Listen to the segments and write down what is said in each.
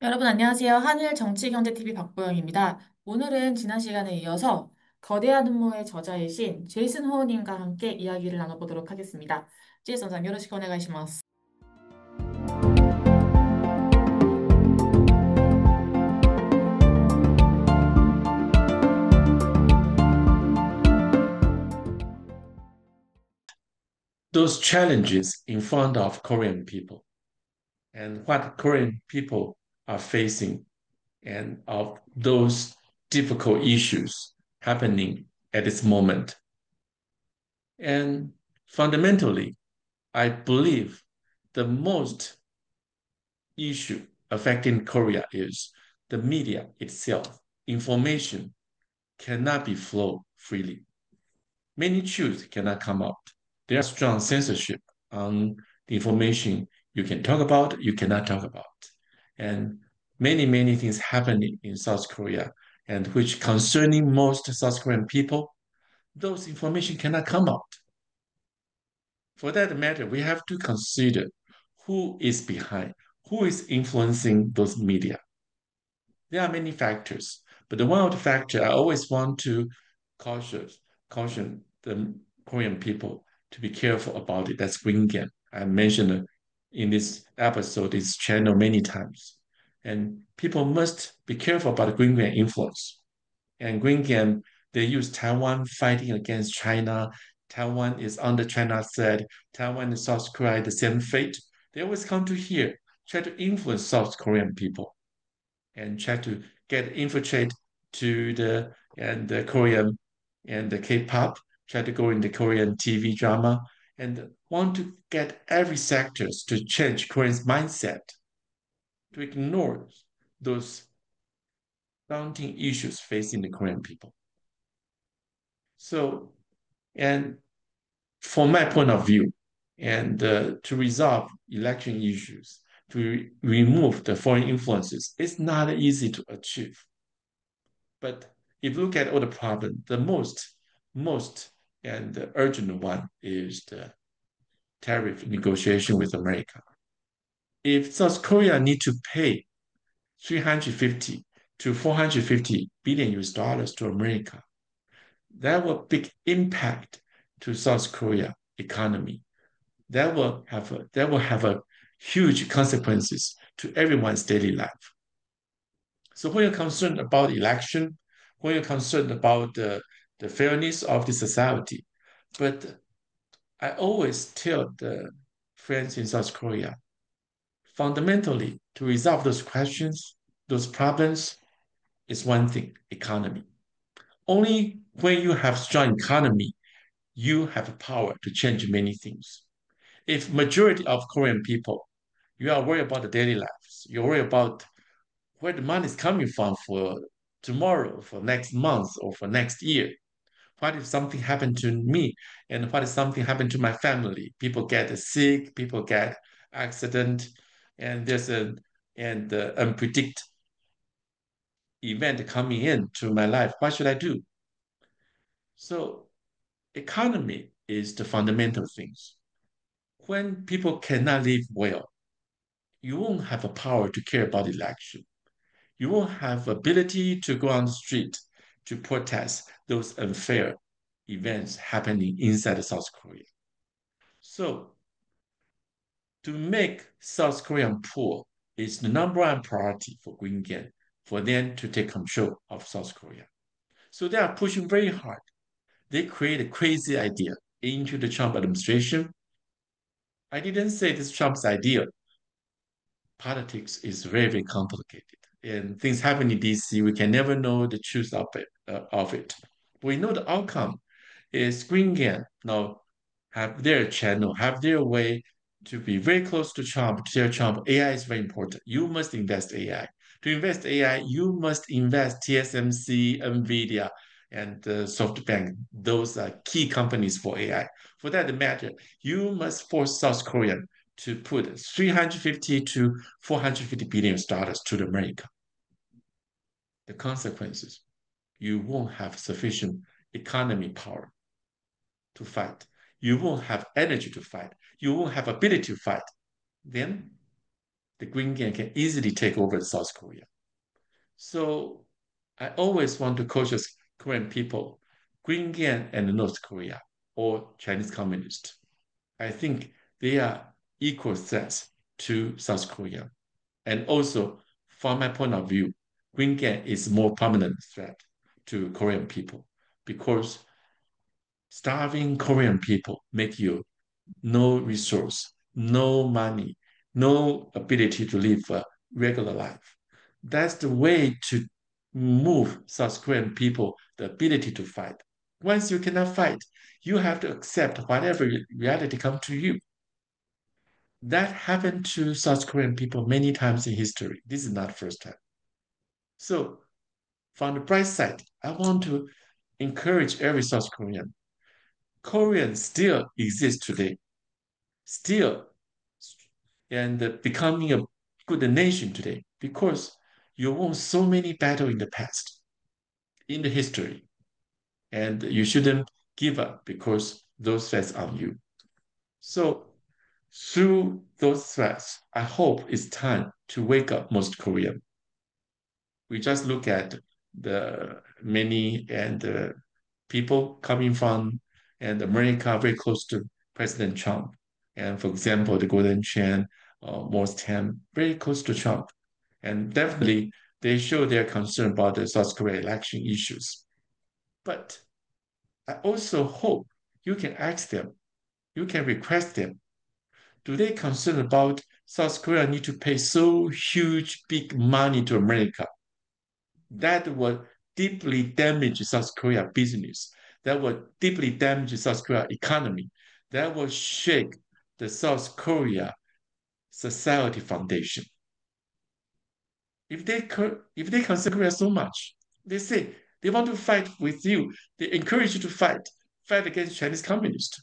여러분 안녕하세요. 한일 정치경제TV 박보영입니다. 오늘은 지난 시간에 이어서 거대한 음모의 저자이신 제이슨 호우님과 함께 이야기를 나눠보도록 하겠습니다. 제이슨さん、よろしくお願いします。those challenges in front of Korean people and what Korean people are facing and of those difficult issues happening at this moment. And fundamentally, I believe the most issue affecting Korea is the media itself. Information cannot be flow freely. Many truths cannot come out. There are strong censorship on the information you can talk about, you cannot talk about. And many things happening in South Korea and which concerning most South Korean people, those information cannot come out. For that matter, we have to consider who is behind, who is influencing those media. There are many factors, but the one of the factor I always want to caution caution the Korean people to be careful about it. That's Green Game. I mentioned in this episode, this channel many times, and people must be careful about Green Game influence. And Green Game, they use Taiwan fighting against China. Taiwan is under China's threat. Taiwan and South Korea the same fate. They always come to here, try to influence South Korean people and try to get infiltrate to the Korean and the K-pop, try to go in the Korean TV drama, and want to get every sectors to change Koreans' mindset, to ignore those daunting issues facing the Korean people. So, and from my point of view, and to resolve election issues, to remove the foreign influences, it's not easy to achieve. But if you look at all the problems, the most and the urgent one is the tariff negotiation with America. If South Korea need to pay 350 to 450 billion US dollars to America, that will big impact to South Korea economy. That will have a huge consequences to everyone's daily life. So when you're concerned about election, when you're concerned about the fairness of the society, but I always tell the friends in South Korea, fundamentally, to resolve those questions, those problems, is one thing, economy. Only when you have strong economy, you have power to change many things. If majority of Korean people, you are worried about the daily lives, you're worried about where the money is coming from for tomorrow, for next month, or for next year. What if something happened to me? And what if something happened to my family? People get sick, people get accident, and there's a and unpredict event coming in to my life. What should I do? So economy is the fundamental things. When people cannot live well, you won't have a power to care about election. You won't have ability to go on the street to protest those unfair events happening inside of South Korea. So to make South Korean poor is the number one priority for Green Gang, for them to take control of South Korea. So they are pushing very hard. They create a crazy idea into the Trump administration. I didn't say this Trump's idea. Politics is very complicated. And things happen in DC, we can never know the truth of it. We know the outcome is Green Gang now have their channel, have their way to be very close to Trump, to tell Trump AI is very important. You must invest AI. To invest AI, you must invest TSMC, NVIDIA, and SoftBank. Those are key companies for AI. For that matter, you must force South Korea to put 350 to 450 billion dollars to America. The consequences, you won't have sufficient economy power to fight. You won't have energy to fight. You won't have ability to fight. Then the Green Gang can easily take over South Korea. So I always want to cautious Korean people, Green Gang and North Korea or Chinese Communist. I think they are equal threats to South Korea. And also, from my point of view, Green Gang is more permanent threat to Korean people because starving Korean people make you no resource, no money, no ability to live a regular life. That's the way to move South Korean people the ability to fight. Once you cannot fight, you have to accept whatever reality comes to you. That happened to South Korean people many times in history. This is not the first time. So, from the bright side, I want to encourage every South Korean. Koreans still exist today, still and becoming a good nation today because you won so many battles in the past, in the history, and you shouldn't give up because those threats are you. So through those threats, I hope it's time to wake up most Korean. We just look at the many and people coming from and America very close to President Trump. And for example, the Golden Chain, Morse 10, very close to Trump. And definitely they show their concern about the South Korea election issues. But I also hope you can ask them, you can request them, do they concern about South Korea need to pay so huge, big money to America? That will deeply damage South Korea business. That will deeply damage South Korea economy. That will shake the South Korea society foundation. If they consider Korea so much, they say they want to fight with you. They encourage you to fight against Chinese communists.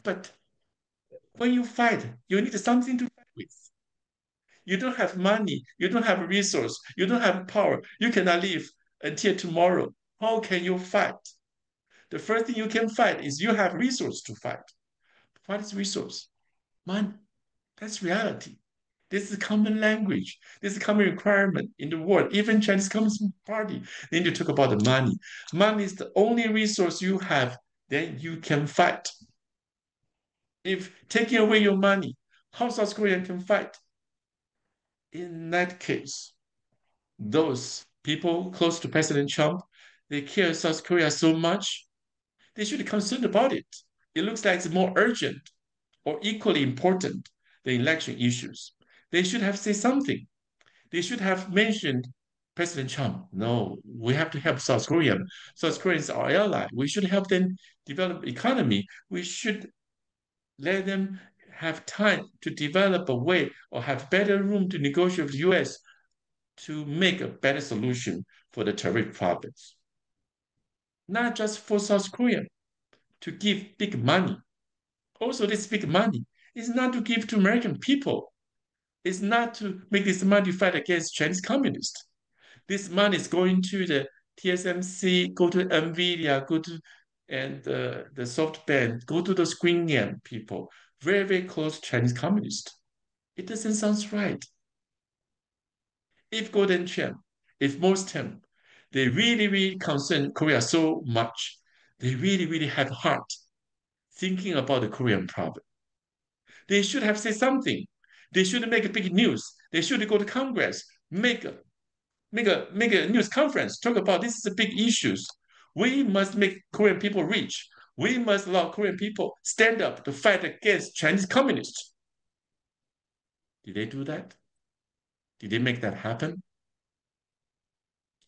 But when you fight, you need something to fight with. You don't have money, you don't have resource, you don't have power. You cannot live until tomorrow. How can you fight? The first thing you can fight is you have resource to fight. What is resource? Money. That's reality. This is common language. This is common requirement in the world. Even Chinese Communist Party, they need to talk about the money. Money is the only resource you have, then you can fight. If taking away your money, how South Korea can fight? In that case, those people close to President Trump, they care South Korea so much, they should be concerned about it. It looks like it's more urgent or equally important than election issues. They should have said something. They should have mentioned President Trump. No, we have to help South Korea. South Korea is our ally. We should help them develop economy. We should let them have time to develop a way or have better room to negotiate with the US to make a better solution for the tariff problems. Not just for South Korea to give big money. Also, this big money is not to give to American people. It's not to make this money fight against Chinese communists. This money is going to the TSMC, go to NVIDIA, go to and the SoftBank, go to the Green Gang people, very, very close to Chinese communists. It doesn't sound right. If Golden Chen, if most them, they really, really concern Korea so much, they really, really have heart thinking about the Korean problem. They should have said something. They should make a big news. They should go to Congress, make a news conference, talk about this is a big issues. We must make Korean people rich. We must allow Korean people stand up to fight against Chinese communists. Did they do that? Did they make that happen?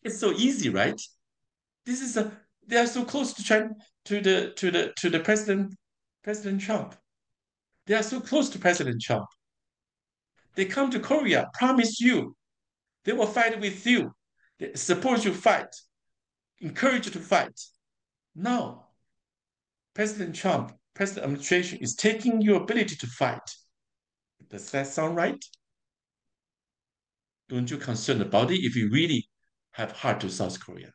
It's so easy, right? This is a they are so close to China to the President Trump. They are so close to President Trump. They come to Korea, promise you they will fight with you, they support you fight, encourage you to fight. Now, President Trump, President administration is taking your ability to fight. Does that sound right? Don't you concerned about it if you really have heart to South Korea?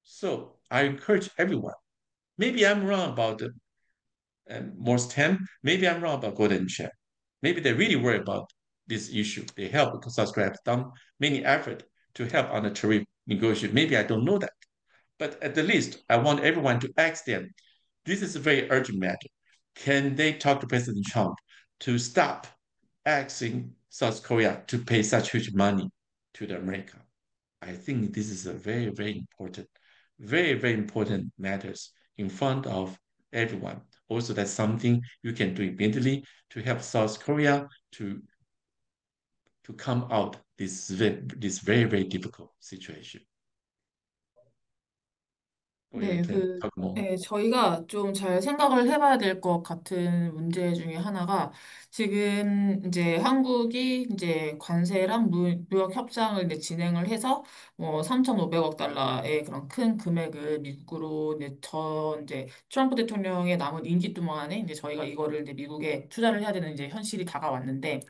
So I encourage everyone. Maybe I'm wrong about the Morse 10. Maybe I'm wrong about Golden Chair. Maybe they really worry about this issue. They help because South Korea have done many effort to help on the tariff negotiation. Maybe I don't know that, but at the least, I want everyone to ask them. This is a very urgent matter. Can they talk to President Trump to stop asking South Korea to pay such huge money to the America? I think this is a very important matters in front of everyone. Also, that's something you can do immediately to help South Korea to come out this very difficult situation. Or you 네, can talk more. 저희가 좀 잘 생각을 해봐야 될 것 같은 문제 중에 하나가 지금 이제 한국이 이제 관세랑 무역 협상을 이제 진행을 해서 뭐 3,500억 달러의 그런 큰 금액을 미국으로 이제 트럼프 대통령의 남은 임기 동안에 이제 저희가 이거를 이제 미국에 투자를 해야 되는 이제 현실이 다가왔는데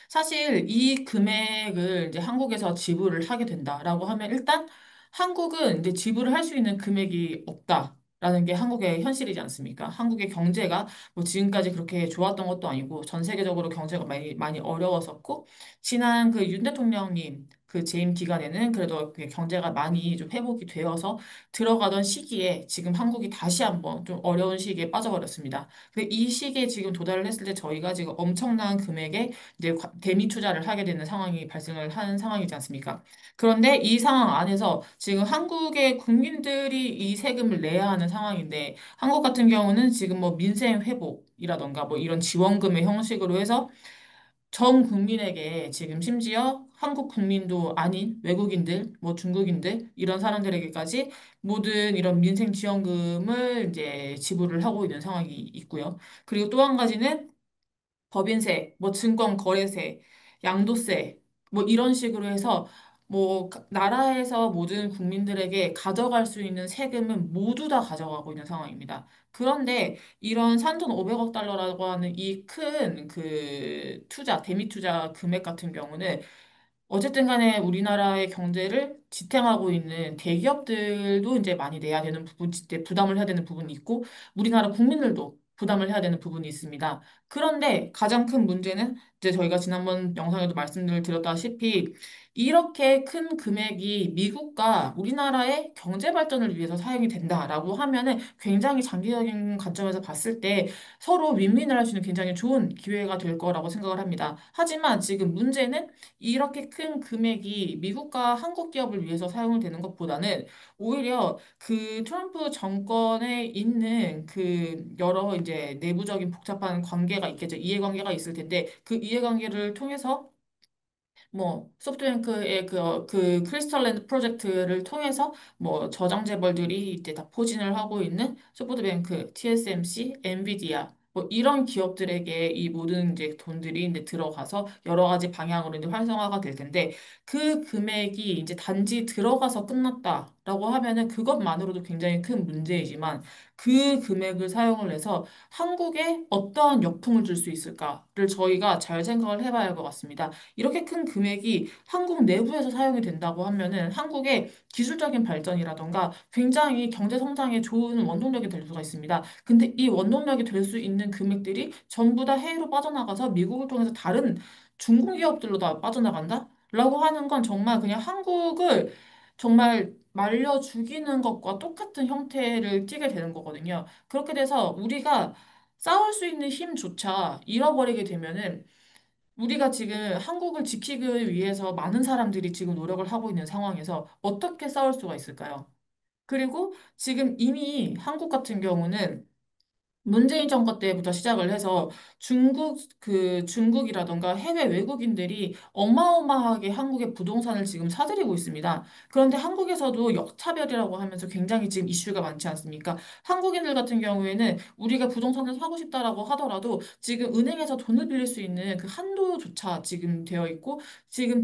사실 이 금액을 이제 한국에서 지불을 하게 된다라고 하면 일단 한국은 이제 지불을 할 수 있는 금액이 없다라는 게 한국의 현실이지 않습니까? 한국의 경제가 뭐 지금까지 그렇게 좋았던 것도 아니고 전 세계적으로 경제가 많이 어려웠었고 지난 그 윤 대통령님 그 재임 기간에는 그래도 그 경제가 많이 좀 회복이 되어서 들어가던 시기에 지금 한국이 다시 한번 좀 어려운 시기에 빠져버렸습니다. 근데 이 시기에 지금 도달을 했을 때 저희가 지금 엄청난 금액의 이제 대미 투자를 하게 되는 상황이 발생을 하는 상황이지 않습니까? 그런데 이 상황 안에서 지금 한국의 국민들이 이 세금을 내야 하는 상황인데 한국 같은 경우는 지금 뭐 민생 회복이라던가 뭐 이런 지원금의 형식으로 해서 전 국민에게 지금 심지어 한국 국민도 아닌 외국인들, 뭐 중국인들 이런 사람들에게까지 모든 이런 민생 지원금을 이제 지불을 하고 있는 상황이 있고요. 그리고 또 한 가지는 법인세, 뭐 증권거래세, 양도세, 뭐 이런 식으로 해서 뭐 나라에서 모든 국민들에게 가져갈 수 있는 세금은 모두 다 가져가고 있는 상황입니다. 그런데 이런 3,500억 달러라고 하는 이 큰 그 투자, 대미 투자 금액 같은 경우는 어쨌든 간에 우리나라의 경제를 지탱하고 있는 대기업들도 이제 많이 내야 되는 부분, 이제 부담을 해야 되는 부분이 있고, 우리나라 국민들도 부담을 해야 되는 부분이 있습니다. 그런데 가장 큰 문제는 이제 저희가 지난번 영상에도 말씀을 드렸다시피 이렇게 큰 금액이 미국과 우리나라의 경제 발전을 위해서 사용이 된다라고 하면은 굉장히 장기적인 관점에서 봤을 때 서로 윈윈을 할 수 있는 굉장히 좋은 기회가 될 거라고 생각을 합니다. 하지만 지금 문제는 이렇게 큰 금액이 미국과 한국 기업을 위해서 사용되는 것보다는 오히려 그 트럼프 정권에 있는 그 여러 이제 내부적인 복잡한 관계가 있겠죠. 이해관계가 있을 텐데 그 이해관계를 통해서 뭐 소프트뱅크의 그 크리스탈랜드 프로젝트를 통해서 뭐 저장 재벌들이 이제 다 포진을 하고 있는 소프트뱅크, TSMC, 엔비디아 뭐 이런 기업들에게 이 모든 이제 돈들이 이제 들어가서 여러 가지 방향으로 이제 활성화가 될 텐데 그 금액이 이제 단지 들어가서 끝났다라고 하면은 그것만으로도 굉장히 큰 문제이지만 그 금액을 사용을 해서 한국에 어떠한 역풍을 줄 수 있을까를 저희가 잘 생각을 해봐야 할 것 같습니다. 이렇게 큰 금액이 한국 내부에서 사용이 된다고 하면은 한국의 기술적인 발전이라던가 굉장히 경제 성장에 좋은 원동력이 될 수가 있습니다. 근데 이 원동력이 될 수 있는 금액들이 전부 다 해외로 빠져나가서 미국을 통해서 다른 중국 기업들로 다 빠져나간다? 라고 하는 건 정말 그냥 한국을 정말 말려 죽이는 것과 똑같은 형태를 띠게 되는 거거든요. 그렇게 돼서 우리가 싸울 수 있는 힘조차 잃어버리게 되면은 우리가 지금 한국을 지키기 위해서 많은 사람들이 지금 노력을 하고 있는 상황에서 어떻게 싸울 수가 있을까요? 그리고 지금 이미 한국 같은 경우는 문재인 정권 때부터 시작을 해서 중국이라던가 해외 외국인들이 어마어마하게 한국의 부동산을 지금 사들이고 있습니다. 그런데 한국에서도 역차별이라고 하면서 굉장히 지금 이슈가 많지 않습니까? 한국인들 같은 경우에는 우리가 부동산을 사고 싶다라고 하더라도 지금 은행에서 돈을 빌릴 수 있는 그 한도조차 지금 되어 있고 지금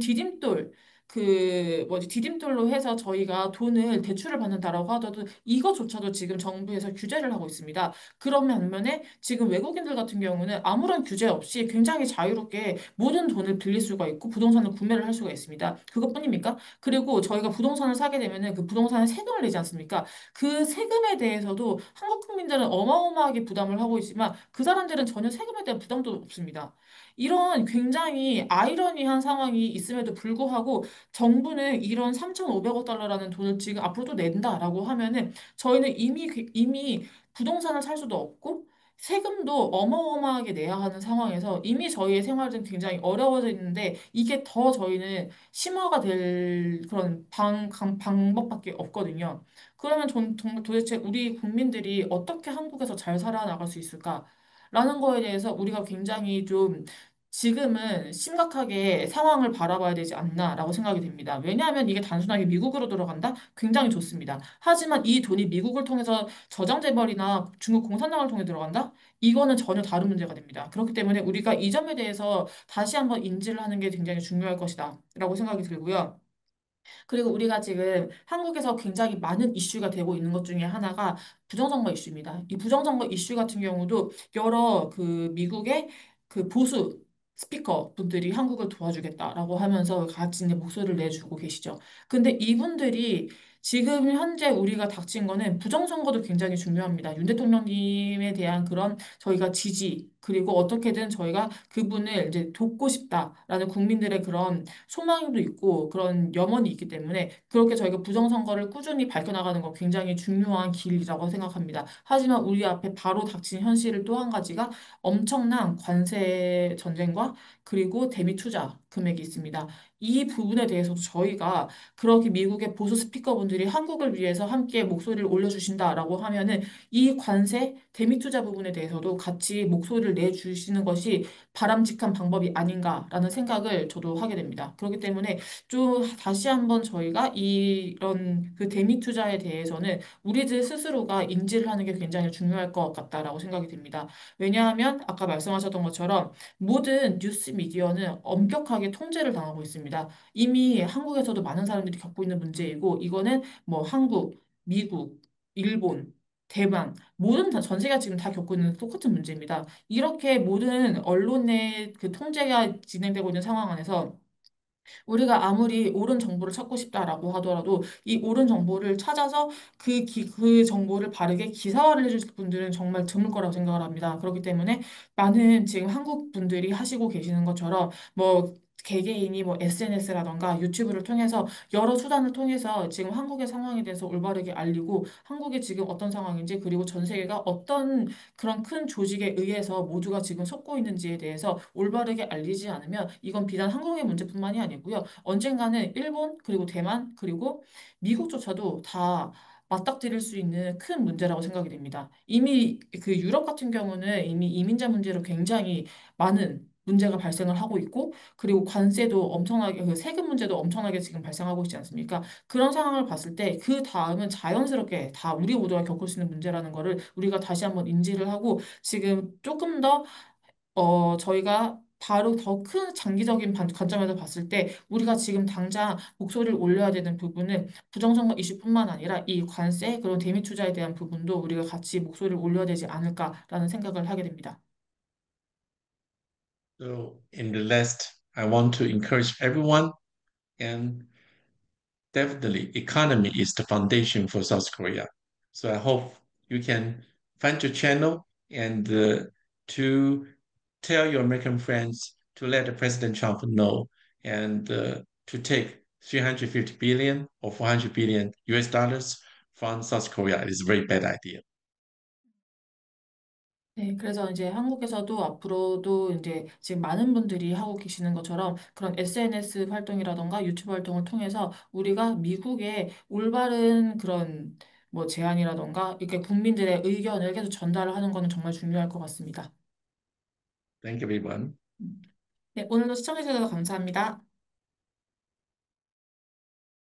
디딤돌로 해서 저희가 돈을 대출을 받는다라고 하더라도 이거조차도 지금 정부에서 규제를 하고 있습니다. 그런 반면에 지금 외국인들 같은 경우는 아무런 규제 없이 굉장히 자유롭게 모든 돈을 빌릴 수가 있고 부동산을 구매를 할 수가 있습니다. 그것뿐입니까? 그리고 저희가 부동산을 사게 되면은 그 부동산에 세금을 내지 않습니까? 그 세금에 대해서도 한국 국민들은 어마어마하게 부담을 하고 있지만 그 사람들은 전혀 세금에 대한 부담도 없습니다. 이런 굉장히 아이러니한 상황이 있음에도 불구하고 정부는 이런 3,500억 달러라는 돈을 지금 앞으로도 낸다라고 하면은 저희는 이미 부동산을 살 수도 없고 세금도 어마어마하게 내야 하는 상황에서 이미 저희의 생활은 굉장히 어려워져 있는데 이게 더 저희는 심화가 될 그런 방법밖에 없거든요. 그러면 정말 도대체 우리 국민들이 어떻게 한국에서 잘 살아나갈 수 있을까? 라는 거에 대해서 우리가 굉장히 좀 지금은 심각하게 상황을 바라봐야 되지 않나라고 생각이 됩니다. 왜냐하면 이게 단순하게 미국으로 들어간다? 굉장히 좋습니다. 하지만 이 돈이 미국을 통해서 저장재벌이나 중국 공산당을 통해 들어간다? 이거는 전혀 다른 문제가 됩니다. 그렇기 때문에 우리가 이 점에 대해서 다시 한번 인지를 하는 게 굉장히 중요할 것이다. 라고 생각이 들고요. 그리고 우리가 지금 한국에서 굉장히 많은 이슈가 되고 있는 것 중에 하나가 부정선거 이슈입니다. 이 부정선거 이슈 같은 경우도 여러 그 미국의 그 보수 스피커 분들이 한국을 도와주겠다라고 하면서 같이 이제 목소리를 내주고 계시죠. 근데 이분들이 지금 현재 우리가 닥친 거는 부정선거도 굉장히 중요합니다. 윤 대통령님에 대한 그런 저희가 지지, 그리고 어떻게든 저희가 그분을 이제 돕고 싶다라는 국민들의 그런 소망도 있고 그런 염원이 있기 때문에 그렇게 저희가 부정선거를 꾸준히 밝혀나가는 건 굉장히 중요한 길이라고 생각합니다. 하지만 우리 앞에 바로 닥친 현실을 또 한 가지가 엄청난 관세 전쟁과 그리고 대미 투자 금액이 있습니다. 이 부분에 대해서도 저희가 그렇게 미국의 보수 스피커분들이 한국을 위해서 함께 목소리를 올려주신다라고 하면은 이 관세 대미 투자 부분에 대해서도 같이 목소리를 내주시는 것이 바람직한 방법이 아닌가라는 생각을 저도 하게 됩니다. 그렇기 때문에 좀 다시 한번 저희가 이런 그 대미 투자에 대해서는 우리들 스스로가 인지를 하는 게 굉장히 중요할 것 같다라고 생각이 듭니다. 왜냐하면 아까 말씀하셨던 것처럼 모든 뉴스 미디어는 엄격하게 통제를 당하고 있습니다. 이미 한국에서도 많은 사람들이 겪고 있는 문제이고 이거는 뭐 한국, 미국, 일본, 대만 모든 전 세계가 지금 다 겪고 있는 똑같은 문제입니다. 이렇게 모든 언론의 그 통제가 진행되고 있는 상황 안에서 우리가 아무리 옳은 정보를 찾고 싶다라고 하더라도 이 옳은 정보를 찾아서 그 정보를 바르게 기사화를 해줄 분들은 정말 드물 거라고 생각을 합니다. 그렇기 때문에 많은 지금 한국 분들이 하시고 계시는 것처럼 뭐 개개인이 뭐 SNS라던가 유튜브를 통해서 여러 수단을 통해서 지금 한국의 상황에 대해서 올바르게 알리고 한국이 지금 어떤 상황인지 그리고 전 세계가 어떤 그런 큰 조직에 의해서 모두가 지금 속고 있는지에 대해서 올바르게 알리지 않으면 이건 비단 한국의 문제뿐만이 아니고요. 언젠가는 일본, 그리고 대만, 그리고 미국조차도 다 맞닥뜨릴 수 있는 큰 문제라고 생각이 됩니다. 이미 그 유럽 같은 경우는 이미 이민자 문제로 굉장히 많은 문제가 발생을 하고 있고, 그리고 관세도 엄청나게, 그 세금 문제도 엄청나게 지금 발생하고 있지 않습니까? 그런 상황을 봤을 때, 그 다음은 자연스럽게 다 우리 모두가 겪을 수 있는 문제라는 거를 우리가 다시 한번 인지를 하고, 지금 조금 더 저희가 바로 더 큰 장기적인 관점에서 봤을 때 우리가 지금 당장 목소리를 올려야 되는 부분은 부정선거 이슈뿐만 아니라 이 관세 그리고 대미 투자에 대한 부분도 우리가 같이 목소리를 올려야 되지 않을까라는 생각을 하게 됩니다. So in the last, I want to encourage everyone, and definitely economy is the foundation for South Korea. So I hope you can find your channel and to tell your American friends to let the President Trump know and to take 350 billion or 400 billion US dollars from South Korea is a very bad idea. 네, 그래서 이제 한국에서도 앞으로도 이제 지금 많은 분들이 하고 계시는 것처럼 그런 SNS 활동이라던가 유튜브 활동을 통해서 우리가 미국의 올바른 그런 뭐 제안이라던가 이렇게 국민들의 의견을 계속 전달을 하는 거는 정말 중요할 것 같습니다. Thank you, everyone. 네, 오늘도 시청해주셔서 감사합니다.